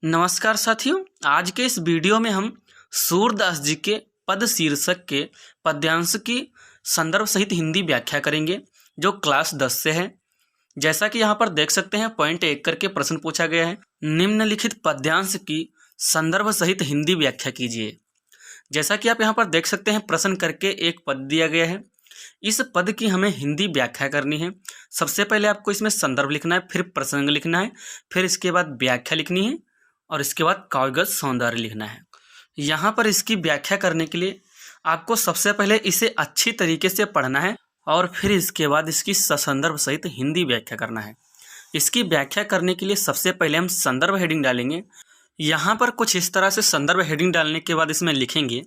नमस्कार साथियों, आज के इस वीडियो में हम सूरदास जी के पद शीर्षक के पद्यांश की संदर्भ सहित हिंदी व्याख्या करेंगे जो क्लास 10 से है। जैसा कि यहाँ पर देख सकते हैं पॉइंट 1 करके प्रश्न पूछा गया है, निम्नलिखित पद्यांश की संदर्भ सहित हिंदी व्याख्या कीजिए। जैसा कि आप यहाँ पर देख सकते हैं प्रश्न करके एक पद दिया गया है, इस पद की हमें हिंदी व्याख्या करनी है। सबसे पहले आपको इसमें संदर्भ लिखना है, फिर प्रसंग लिखना है, फिर इसके बाद व्याख्या लिखनी है और इसके बाद काव्यगत सौंदर्य लिखना है। यहाँ पर इसकी व्याख्या करने के लिए आपको सबसे पहले इसे अच्छी तरीके से पढ़ना है और फिर इसके बाद इसकी ससंदर्भ सहित हिंदी व्याख्या करना है। इसकी व्याख्या करने के लिए सबसे पहले हम संदर्भ हेडिंग डालेंगे। यहाँ पर कुछ इस तरह से संदर्भ हेडिंग डालने के बाद इसमें लिखेंगे,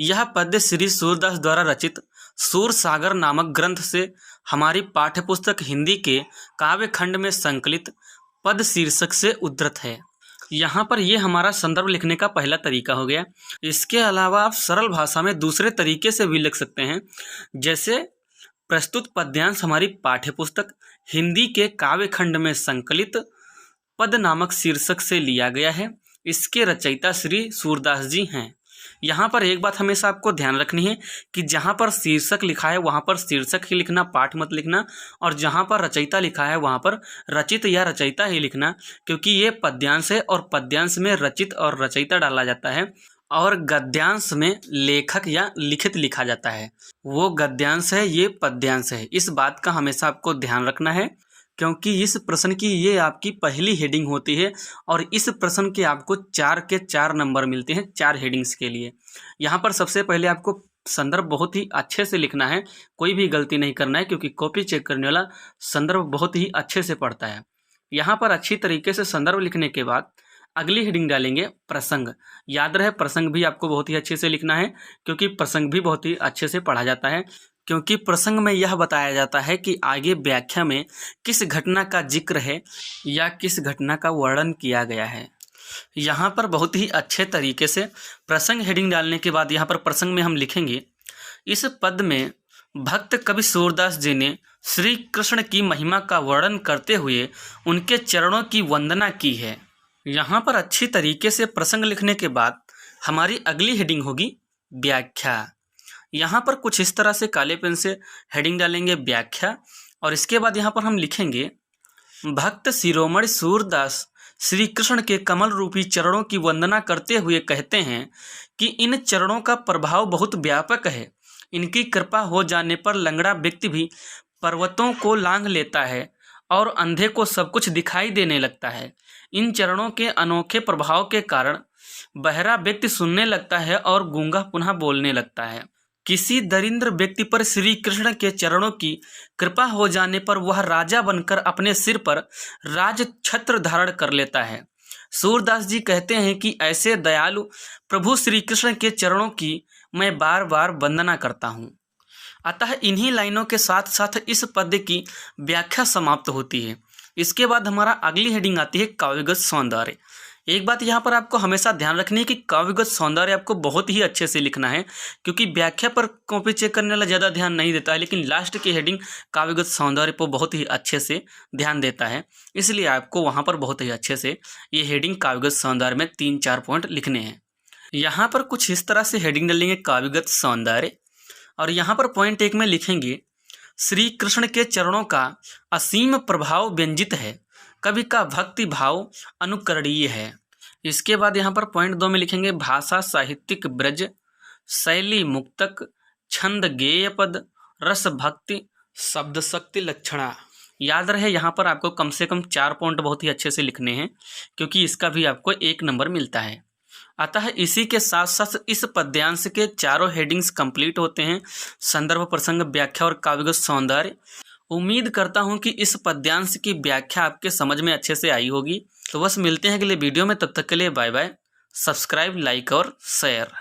यह पद्य श्री सूरदास द्वारा रचित सूर सागर नामक ग्रंथ से हमारी पाठ्यपुस्तक हिंदी के काव्य खंड में संकलित पद शीर्षक से उद्धृत है। यहाँ पर ये हमारा संदर्भ लिखने का पहला तरीका हो गया। इसके अलावा आप सरल भाषा में दूसरे तरीके से भी लिख सकते हैं, जैसे प्रस्तुत पद्यांश हमारी पाठ्यपुस्तक हिंदी के काव्य खंड में संकलित पद नामक शीर्षक से लिया गया है। इसके रचयिता श्री सूरदास जी हैं। यहाँ पर एक बात हमेशा आपको ध्यान रखनी है कि जहाँ पर शीर्षक लिखा है वहाँ पर शीर्षक ही लिखना, पाठ मत लिखना, और जहाँ पर रचयिता लिखा है वहाँ पर रचित या रचयिता ही लिखना, क्योंकि ये पद्यांश है और पद्यांश में रचित और रचयिता डाला जाता है और गद्यांश में लेखक या लिखित लिखा जाता है। वो गद्यांश है, ये पद्यांश है। इस बात का हमेशा आपको ध्यान रखना है, क्योंकि इस प्रश्न की ये आपकी पहली हेडिंग होती है और इस प्रश्न के आपको 4 के 4 नंबर मिलते हैं 4 हेडिंग्स के लिए। यहाँ पर सबसे पहले आपको संदर्भ बहुत ही अच्छे से लिखना है, कोई भी गलती नहीं करना है, क्योंकि कॉपी चेक करने वाला संदर्भ बहुत ही अच्छे से पढ़ता है। यहाँ पर अच्छी तरीके से संदर्भ लिखने के बाद अगली हेडिंग डालेंगे प्रसंग। याद रहे प्रसंग भी आपको बहुत ही अच्छे से लिखना है, क्योंकि प्रसंग भी बहुत ही अच्छे से पढ़ा जाता है, क्योंकि प्रसंग में यह बताया जाता है कि आगे व्याख्या में किस घटना का जिक्र है या किस घटना का वर्णन किया गया है। यहाँ पर बहुत ही अच्छे तरीके से प्रसंग हेडिंग डालने के बाद यहाँ पर प्रसंग में हम लिखेंगे, इस पद में भक्त कवि सूरदास जी ने श्री कृष्ण की महिमा का वर्णन करते हुए उनके चरणों की वंदना की है। यहाँ पर अच्छी तरीके से प्रसंग लिखने के बाद हमारी अगली हेडिंग होगी व्याख्या। यहाँ पर कुछ इस तरह से काले पेन से हेडिंग डालेंगे व्याख्या, और इसके बाद यहाँ पर हम लिखेंगे, भक्त शिरोमणि सूरदास श्री कृष्ण के कमल रूपी चरणों की वंदना करते हुए कहते हैं कि इन चरणों का प्रभाव बहुत व्यापक है। इनकी कृपा हो जाने पर लंगड़ा व्यक्ति भी पर्वतों को लांघ लेता है और अंधे को सब कुछ दिखाई देने लगता है। इन चरणों के अनोखे प्रभाव के कारण बहरा व्यक्ति सुनने लगता है और गूंगा पुनः बोलने लगता है। किसी दरिद्र व्यक्ति पर श्री कृष्ण के चरणों की कृपा हो जाने पर वह राजा बनकर अपने सिर पर राज छत्र धारण कर लेता है। सूरदास जी कहते हैं कि ऐसे दयालु प्रभु श्री कृष्ण के चरणों की मैं बार बार वंदना करता हूँ। अतः इन्हीं लाइनों के साथ साथ इस पद्य की व्याख्या समाप्त होती है। इसके बाद हमारा अगली हेडिंग आती है काव्यगत सौंदर्य। एक बात यहाँ पर आपको हमेशा ध्यान रखनी है कि काव्यगत सौंदर्य आपको बहुत ही अच्छे से लिखना है, क्योंकि व्याख्या पर कॉपी चेक करने वाला ज़्यादा ध्यान नहीं देता है, लेकिन लास्ट की हेडिंग काव्यगत सौंदर्य पर बहुत ही अच्छे से ध्यान देता है। इसलिए आपको वहाँ पर बहुत ही अच्छे से ये हेडिंग काव्यगत सौंदर्य में 3-4 पॉइंट लिखने हैं। यहाँ पर कुछ इस तरह से हेडिंग डालेंगे काव्यगत सौंदर्य, और यहाँ पर पॉइंट 1 में लिखेंगे, श्री कृष्ण के चरणों का असीम प्रभाव व्यंजित है, कवि का भक्ति भाव अनुकरणीय है। इसके बाद यहाँ पर पॉइंट 2 में लिखेंगे, भाषा साहित्यिक ब्रज, शैली मुक्तक, छंद गेय पद, रस भक्ति, शब्द शक्ति लक्षणा। याद रहे यहाँ पर आपको कम से कम 4 पॉइंट बहुत ही अच्छे से लिखने हैं, क्योंकि इसका भी आपको 1 नंबर मिलता है। अतः इसी के साथ साथ इस पद्यांश के चारों हेडिंग्स कंप्लीट होते हैं, संदर्भ, प्रसंग, व्याख्या और काव्यगत सौंदर्य। उम्मीद करता हूं कि इस पद्यांश की व्याख्या आपके समझ में अच्छे से आई होगी। तो बस मिलते हैं अगले वीडियो में, तब तक के लिए बाय बाय। सब्सक्राइब, लाइक और शेयर।